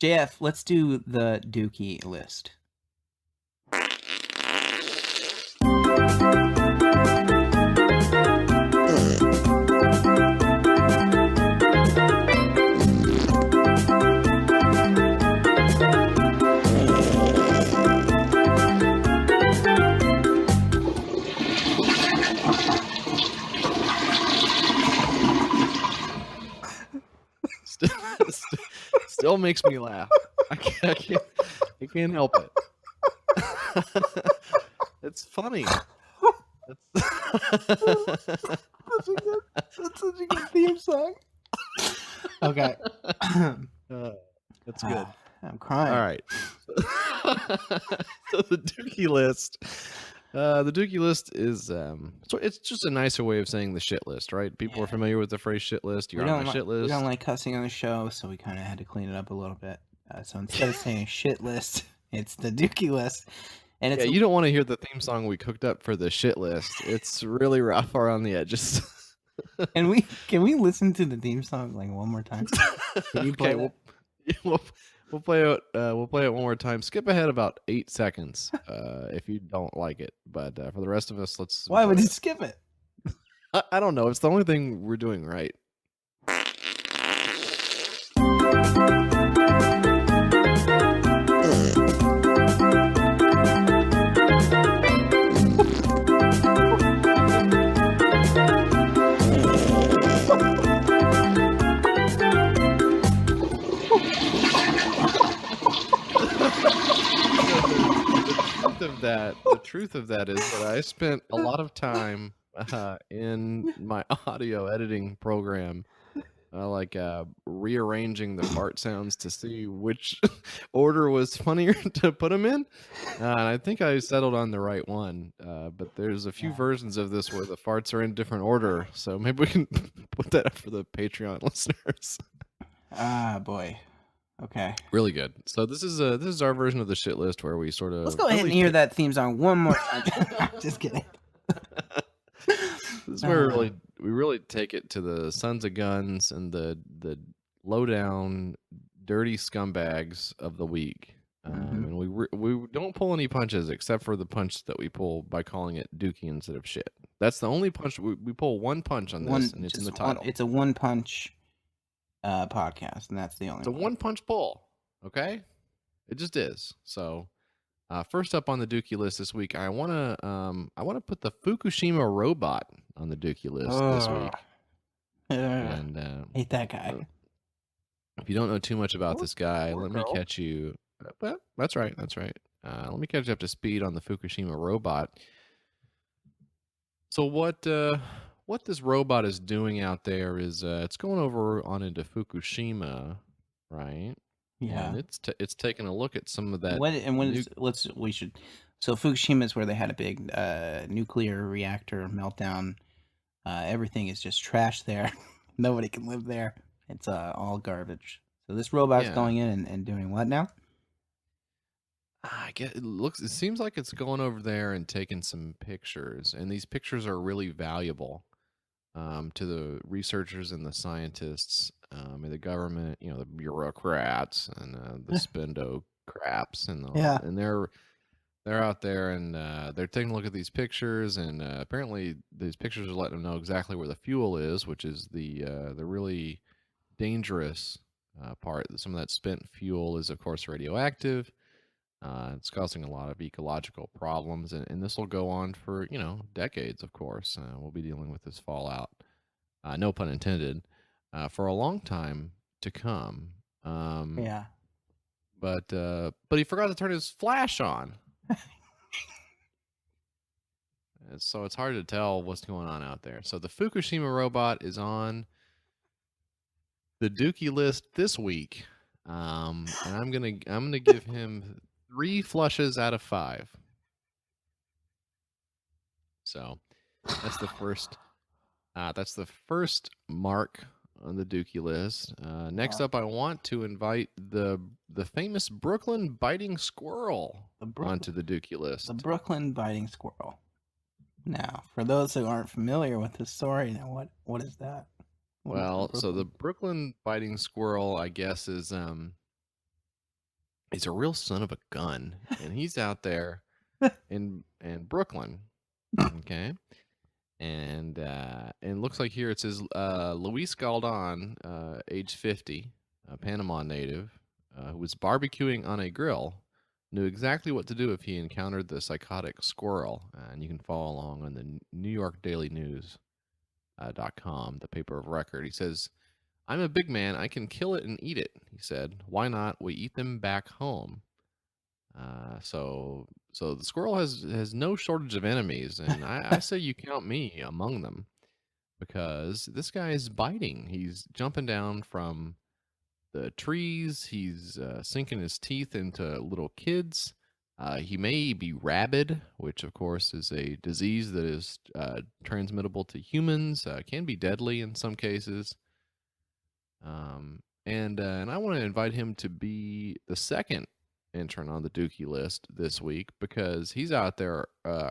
JF, let's do the Dookie list. Still makes me laugh. I can't help it. It's funny. That's such a good theme song. Okay. That's good. I'm crying. All right. So the Dookie list. The Dookie list is so it's just a nicer way of saying the shit list, right? People are familiar with the phrase shit list. You're on the shit list. We don't like cussing on the show, so we kind of had to clean it up a little bit. So instead of saying shit list, it's the Dookie list. And it's you don't want to hear the theme song we cooked up for the shit list. It's really rough around the edges. And can we listen to the theme song like one more time? Can you play we'll play it. We'll play it one more time. Skip ahead about 8 seconds if you don't like it. But for the rest of us, let's. Why would you skip it? I don't know. It's the only thing we're doing right. The truth of that is that I spent a lot of time in my audio editing program, rearranging the fart sounds to see which order was funnier to put them in. And I think I settled on the right one. But there's a few versions of this where the farts are in different order. So maybe we can put that up for the Patreon listeners. Ah, boy. Okay. Really good. So this is our version of the shit list where we sort of let's go ahead and hear that theme song one more time. Just kidding. This is where we really take it to the sons of guns and the low down, dirty scumbags of the week. And we don't pull any punches except for the punch that we pull by calling it Dookie instead of shit. That's the only punch we pull. One punch on this, and it's in the title. It's a one punch podcast, and that's the only. It's a one punch pull. Okay, it just is. So, first up on the Dookie list this week, I wanna put the Fukushima Robot on the Dookie list this week. And hate that guy. If you don't know too much about this guy, let me catch you. Well, that's right. Let me catch you up to speed on the Fukushima Robot. So what this robot is doing out there is it's going over on into Fukushima, right? Yeah. And it's taking a look at some of that. So Fukushima is where they had a big nuclear reactor meltdown. Everything is just trash there. Nobody can live there. It's all garbage. So this robot's going in and doing what now? I guess it seems like it's going over there and taking some pictures, and these pictures are really valuable to the researchers and the scientists and the government, the bureaucrats and the spendocrats and they're out there and they're taking a look at these pictures, and apparently these pictures are letting them know exactly where the fuel is, which is the really dangerous part. Some of that spent fuel is of course radioactive. It's causing a lot of ecological problems, and this will go on for, decades, of course. We'll be dealing with this fallout, no pun intended, for a long time to come. But he forgot to turn his flash on. So it's hard to tell what's going on out there. So the Fukushima Robot is on the Dookie list this week. And I'm gonna give him 3 flushes out of 5. So that's the first. That's the first mark on the Dookie list. Next up, I want to invite the famous Brooklyn biting squirrel onto the Dookie list. The Brooklyn biting squirrel. Now, for those who aren't familiar with this story, now what is that? So the Brooklyn biting squirrel, I guess, is He's a real son of a gun, and he's out there in Brooklyn. Okay, and looks like here it says Luis Galdon, age 50, a Panama native, who was barbecuing on a grill, knew exactly what to do if he encountered the psychotic Squirrel. And you can follow along on the New York Daily News .com, the paper of record. He says, "I'm a big man. I can kill it and eat it," he said. "Why not? We eat them back home." So the squirrel has no shortage of enemies, and I say you count me among them, because this guy is biting. He's jumping down from the trees. He's sinking his teeth into little kids. He may be rabid, which of course is a disease that is transmittable to humans, can be deadly in some cases. And I want to invite him to be the second intern on the Dookie list this week, because he's out there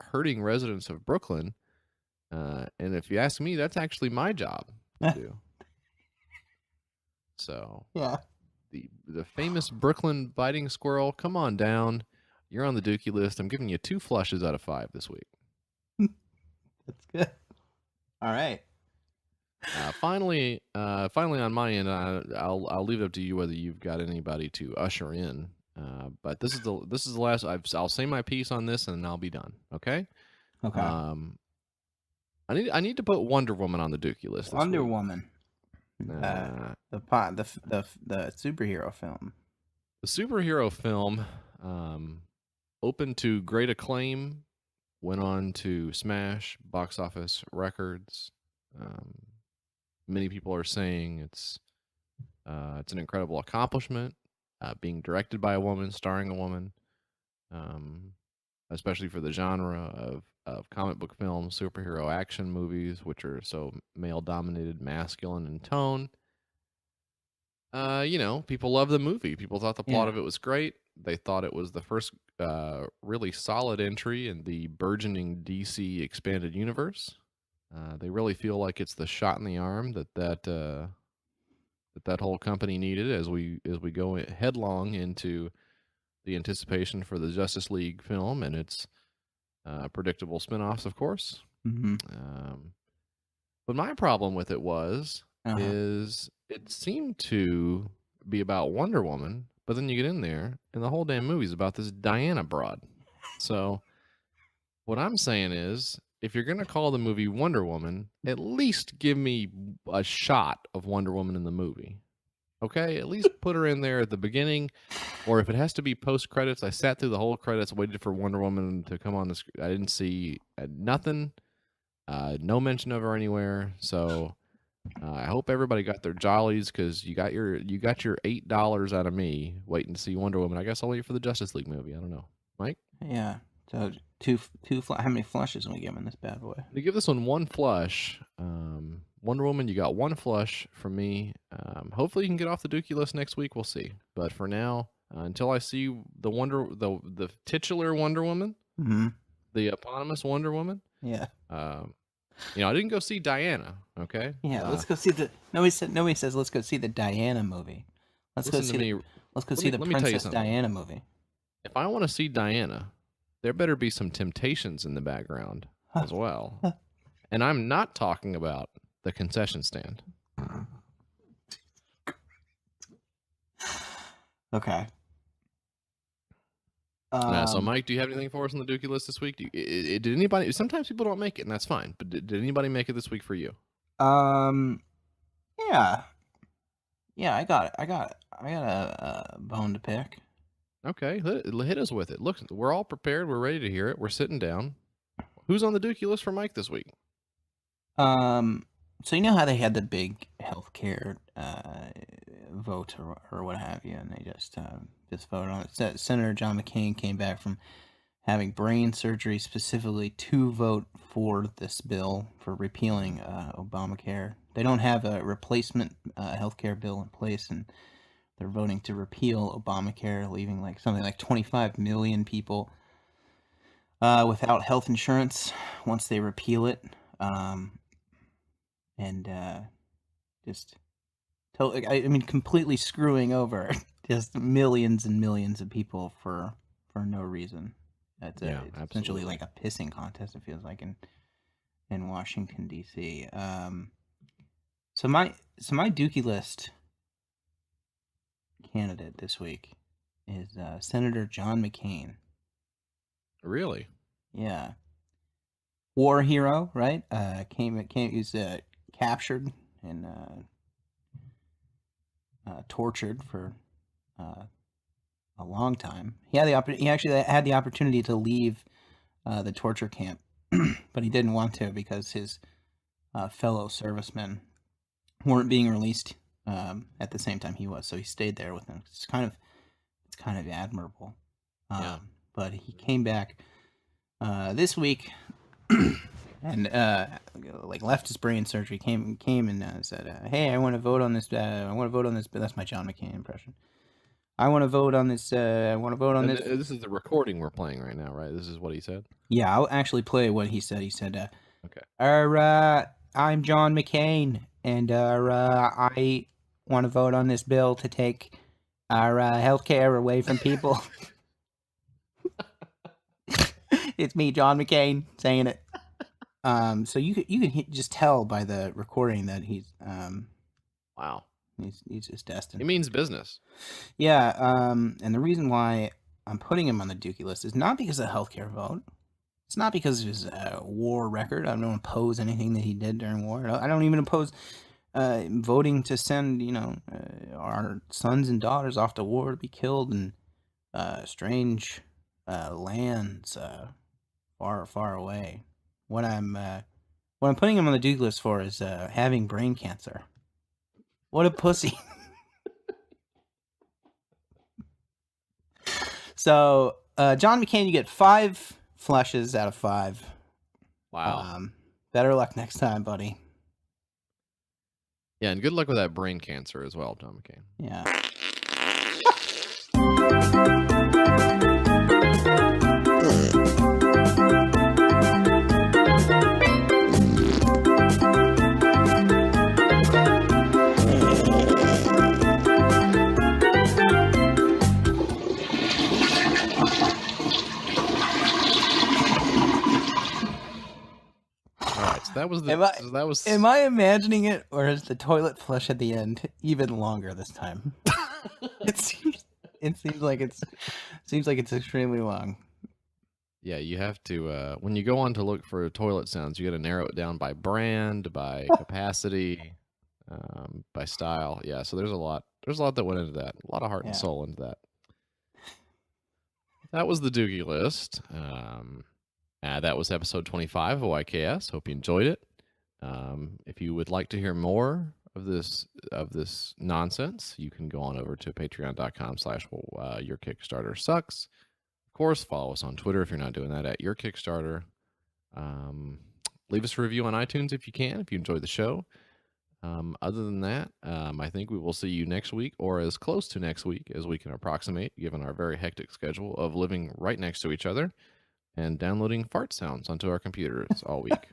hurting residents of Brooklyn. And if you ask me, that's actually my job to do. So Yeah. the famous Brooklyn biting squirrel, come on down. You're on the Dookie list. I'm giving you 2 flushes out of 5 this week. That's good. All right. Finally on my end, I'll leave it up to you whether you've got anybody to usher in. But this is the last. I'll say my piece on this and I'll be done. Okay. Okay. I need to put Wonder Woman on the Dookie list. Wonder Woman. The superhero film. The superhero film, opened to great acclaim, went on to smash box office records. Many people are saying it's an incredible accomplishment, being directed by a woman, starring a woman, especially for the genre of comic book films, superhero action movies, which are so male-dominated, masculine in tone. People love the movie. People thought the plot of it was great. They thought it was the first really solid entry in the burgeoning DC expanded universe. They really feel like it's the shot in the arm that whole company needed as we go headlong into the anticipation for the Justice League film and its predictable spinoffs, of course. Mm-hmm. But my problem with it is it seemed to be about Wonder Woman, but then you get in there and the whole damn movie's about this Diana broad. So what I'm saying is, if you're going to call the movie Wonder Woman, at least give me a shot of Wonder Woman in the movie. Okay? At least put her in there at the beginning, or if it has to be post-credits, I sat through the whole credits, waited for Wonder Woman to come on the screen. I didn't see nothing, no mention of her anywhere. So I hope everybody got their jollies, because you got your $8 out of me waiting to see Wonder Woman. I guess I'll wait for the Justice League movie. I don't know. Mike? Yeah. So how many flushes are we giving this bad boy? We give this one 1 flush. Wonder Woman, you got 1 flush from me. Hopefully you can get off the Dookie list next week. We'll see. But for now, until I see the titular Wonder Woman, mm-hmm. the eponymous Wonder Woman. Yeah. I didn't go see Diana. Okay. Yeah. Let's go see the. Nobody says let's go see the Diana movie. Let's go see the Princess Diana movie. If I want to see Diana, there better be some temptations in the background as well. And I'm not talking about the concession stand. Okay. So, Mike, do you have anything for us on the Dookie list this week? Did anybody? Sometimes people don't make it, and that's fine. But did anybody make it this week for you? Yeah. I got a bone to pick. Okay, hit us with it. Look, we're all prepared. We're ready to hear it. We're sitting down. Who's on the Dookie list for Mike this week? So you know how they had the big healthcare vote or what have you, and they just voted on it. Senator John McCain came back from having brain surgery specifically to vote for this bill for repealing Obamacare. They don't have a replacement healthcare bill in place, and they're voting to repeal Obamacare, leaving something like 25 million people without health insurance once they repeal it. Just totally, completely screwing over just millions and millions of people for no reason. It's essentially absolutely. like a pissing contest. It feels like in Washington D.C. So my Dookie list candidate this week is Senator John McCain. Really? Yeah, war hero, right? He was captured and tortured for a long time. He actually had the opportunity to leave the torture camp, but he didn't want to because his fellow servicemen weren't being released at the same time he was, so he stayed there with them. It's kind of admirable. Yeah. But he came back this week and like left his brain surgery. Came and said, "Hey, I want to vote on this. I want to vote on this." But that's my John McCain impression. I want to vote on this. I want to vote on this. This is the recording we're playing right now, right? This is what he said? Yeah, I'll actually play what he said. He said, okay. I'm John McCain, and I want to vote on this bill to take our health care away from people." It's me, John McCain, saying it. So you can just tell by the recording that he's wow. He's just destined. He means business. Yeah. And the reason why I'm putting him on the Dookie list is not because of the healthcare vote. It's not because of his war record. I don't oppose anything that he did during war. I don't even oppose voting to send our sons and daughters off to war to be killed in strange lands far away. What I'm putting him on the Dookie list for is having brain cancer. What a pussy. So, John McCain, you get 5 flushes out of 5. Wow. Better luck next time, buddy. Yeah, and good luck with that brain cancer as well, John McCain. Yeah. That was Am I imagining it, or is the toilet flush at the end even longer this time? It seems like it's extremely long. Yeah, you have to when you go on to look for toilet sounds, you got to narrow it down by brand, by capacity, by style. Yeah, so there's a lot that went into that. A lot of heart and soul into that. That was the Doogie list. That was episode 25 of YKS. Hope you enjoyed it. If you would like to hear more of this nonsense, you can go on over to patreon.com/your Kickstarter sucks. Of course, follow us on Twitter if you're not doing that at your Kickstarter. Leave us a review on iTunes if you can, if you enjoyed the show. Other than that, I think we will see you next week, or as close to next week as we can approximate, given our very hectic schedule of living right next to each other and downloading fart sounds onto our computers all week.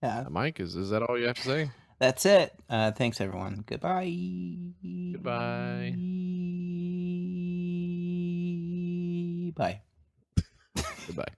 Yeah. Mike, is that all you have to say? That's it. Thanks, everyone. Goodbye. Goodbye. Bye. Goodbye.